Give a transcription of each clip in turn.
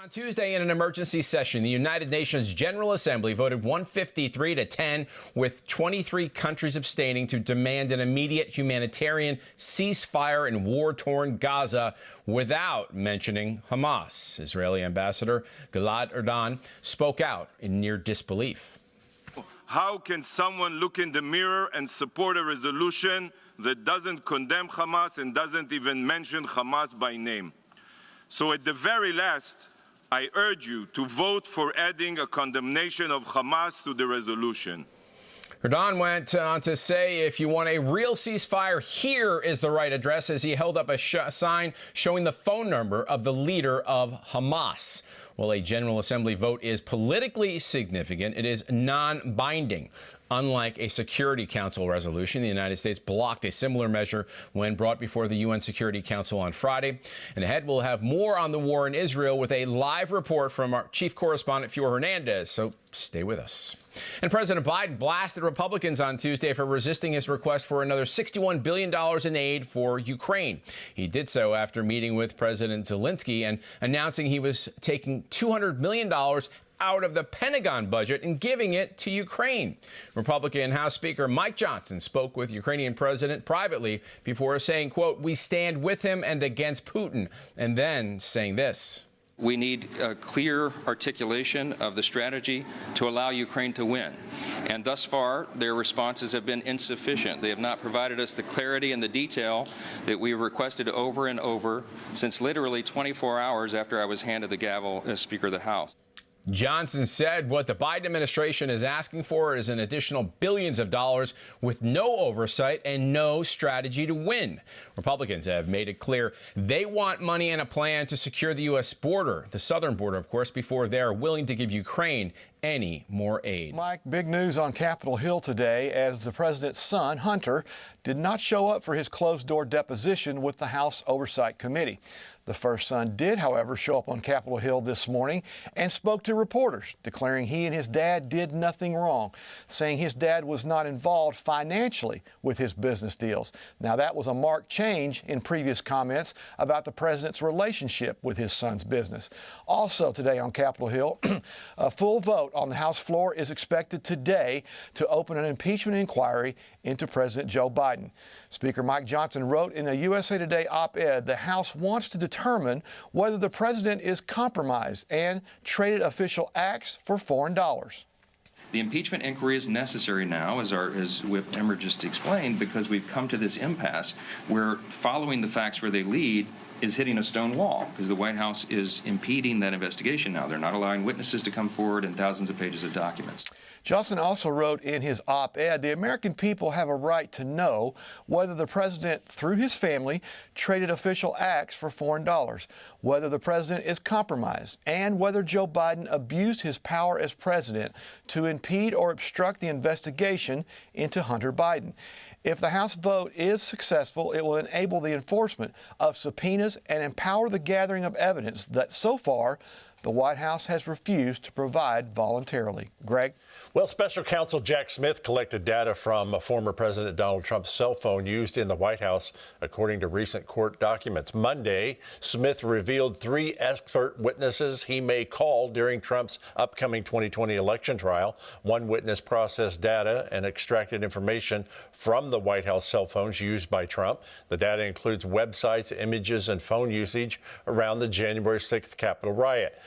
On Tuesday, in an emergency session, the United Nations General Assembly voted 153 to 10, with 23 countries abstaining, to demand an immediate humanitarian ceasefire in war-torn Gaza without mentioning Hamas. Israeli Ambassador Gilad Erdan spoke out in near disbelief. How can someone look in the mirror and support a resolution that doesn't condemn Hamas and doesn't even mention Hamas by name? So at the very last, I urge you to vote for adding a condemnation of Hamas to the resolution. Erdogan went on to say, if you want a real ceasefire, here is the right address, as he held up a sign showing the phone number of the leader of Hamas. While a General Assembly vote is politically significant, it is non-binding. Unlike a Security Council resolution, the United States blocked a similar measure when brought before the UN Security Council on Friday. And ahead, we'll have more on the war in Israel with a live report from our chief correspondent, Fior Hernandez. So stay with us. And President Biden blasted Republicans on Tuesday for resisting his request for another $61 billion in aid for Ukraine. He did so after meeting with President Zelensky and announcing he was taking $200 million out of the Pentagon budget and giving it to Ukraine. Republican House Speaker Mike Johnson spoke with Ukrainian President privately before saying, quote, "We stand with him and against Putin," and then saying this. We need a clear articulation of the strategy to allow Ukraine to win. And thus far, their responses have been insufficient. They have not provided us the clarity and the detail that we requested over and over since literally 24 hours after I was handed the gavel as Speaker of the House. Johnson said what the Biden administration is asking for is an additional billions of dollars with no oversight and no strategy to win. Republicans have made it clear they want money and a plan to secure the U.S. border, the southern border, of course, before they are willing to give Ukraine any more aid. Mike, big news on Capitol Hill today as the president's son, Hunter, did not show up for his closed-door deposition with the House Oversight Committee. The first son did, however, show up on Capitol Hill this morning and spoke to reporters, declaring he and his dad did nothing wrong, saying his dad was not involved financially with his business deals. Now, that was a marked change in previous comments about the president's relationship with his son's business. Also today on Capitol Hill, a full vote on the House floor is expected today to open an impeachment inquiry into President Joe Biden. Speaker Mike Johnson wrote in a USA Today op-ed, the House wants to determine whether the president is compromised and traded official acts for foreign dollars. The impeachment inquiry is necessary now, as Whip Emmer just explained, because we've come to this impasse where following the facts where they lead is hitting a stone wall, because the White House is impeding that investigation now. They're not allowing witnesses to come forward and thousands of pages of documents. Johnson also wrote in his op-ed, the American people have a right to know whether the president, through his family, traded official acts for foreign dollars, whether the president is compromised, and whether Joe Biden abused his power as president to impede or obstruct the investigation into Hunter Biden. If the House vote is successful, it will enable the enforcement of subpoenas and empower the gathering of evidence that so far the White House has refused to provide voluntarily. Greg? Well, Special Counsel Jack Smith collected data from former President Donald Trump's cell phone used in the White House, according to recent court documents. Monday, Smith revealed 3 expert witnesses he may call during Trump's upcoming 2020 election trial. One witness processed data and extracted information from the White House cell phones used by Trump. The data includes websites, images, and phone usage around the January 6th Capitol riot.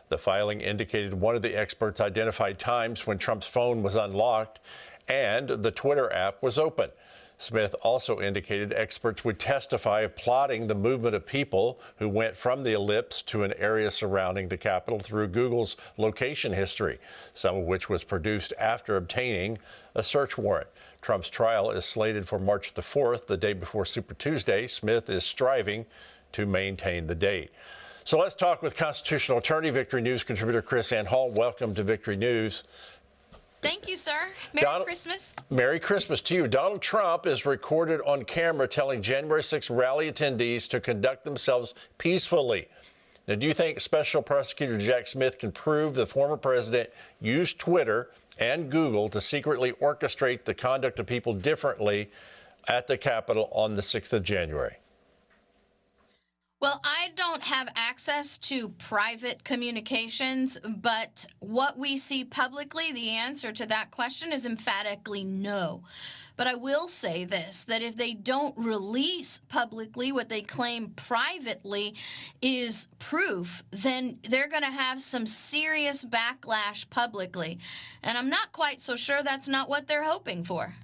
The filing indicated one of the experts identified times when Trump's phone was unlocked and the Twitter app was open. Smith also indicated experts would testify of plotting the movement of people who went from the ellipse to an area surrounding the Capitol through Google's location history, some of which was produced after obtaining a search warrant. Trump's trial is slated for March the 4th, the day before Super Tuesday. Smith is striving to maintain the date. So let's talk with constitutional attorney, Victory News contributor Chris Ann Hall. Welcome to Victory News. Thank you, sir. Merry Christmas. Merry Christmas to you. Donald Trump is recorded on camera telling January 6th rally attendees to conduct themselves peacefully. Now, do you think Special Prosecutor Jack Smith can prove the former president used Twitter and Google to secretly orchestrate the conduct of people differently at the Capitol on the 6th of January? Well, I don't have access to private communications, but what we see publicly, the answer to that question is emphatically no. But I will say this, that if they don't release publicly what they claim privately is proof, then they're going to have some serious backlash publicly. And I'm not quite so sure that's not what they're hoping for.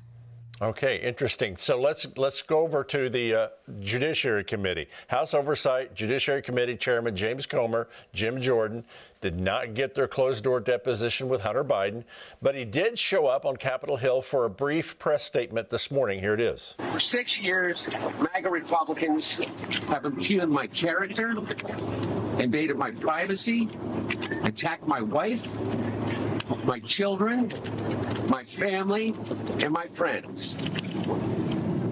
Okay, interesting. So let's go over to the Judiciary Committee. House Oversight Judiciary Committee Chairman James Comer, Jim Jordan, did not get their closed-door deposition with Hunter Biden, but he did show up on Capitol Hill for a brief press statement this morning. Here it is. For 6 years, MAGA Republicans have impugned my character, invaded my privacy, attacked my wife, my children, my family, and my friends.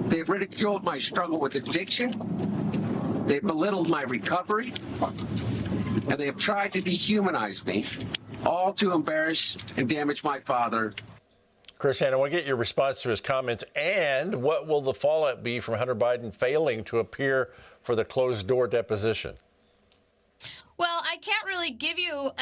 They've ridiculed my struggle with addiction. They've belittled my recovery. And they have tried to dehumanize me, all to embarrass and damage my father. Chris, I want to get your response to his comments. And what will the fallout be from Hunter Biden failing to appear for the closed-door deposition? Well, I can't really give you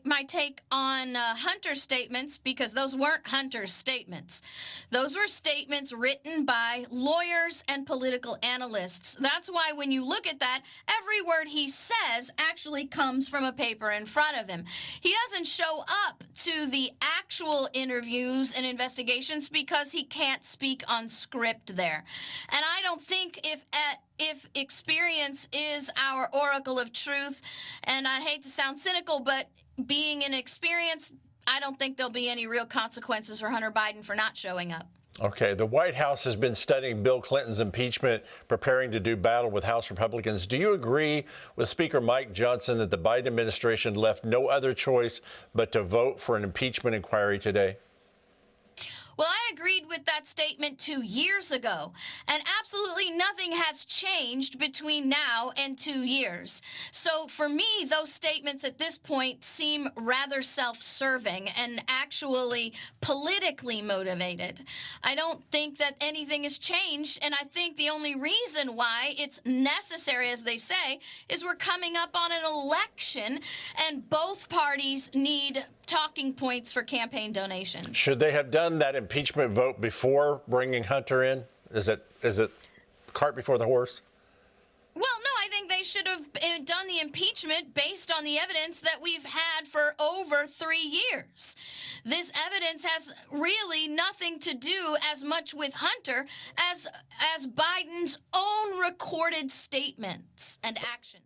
my take on Hunter's statements because those weren't Hunter's statements. Those were statements written by lawyers and political analysts. That's why when you look at that, every word he says actually comes from a paper in front of him. He doesn't show up to the actual interviews and investigations because he can't speak on script there. And I don't think if experience is our oracle of truth, and I hate to sound cynical, but being inexperienced, I don't think there'll be any real consequences for Hunter Biden for not showing up. Okay, the White House has been studying Bill Clinton's impeachment, preparing to do battle with House Republicans. Do you agree with Speaker Mike Johnson that the Biden administration left no other choice but to vote for an impeachment inquiry today? Well, I agreed with that statement 2 years ago, and absolutely nothing has changed between now and 2 years. So for me, those statements at this point seem rather self-serving and actually politically motivated. I don't think that anything has changed, and I think the only reason why it's necessary, as they say, is we're coming up on an election, and both parties need talking points for campaign donations. Should they have done that impeachment vote before bringing Hunter in? Is it cart before the horse? Well, no, I think they should have done the impeachment based on the evidence that we've had for over 3 years. This evidence has really nothing to do as much with Hunter as Biden's own recorded statements and actions.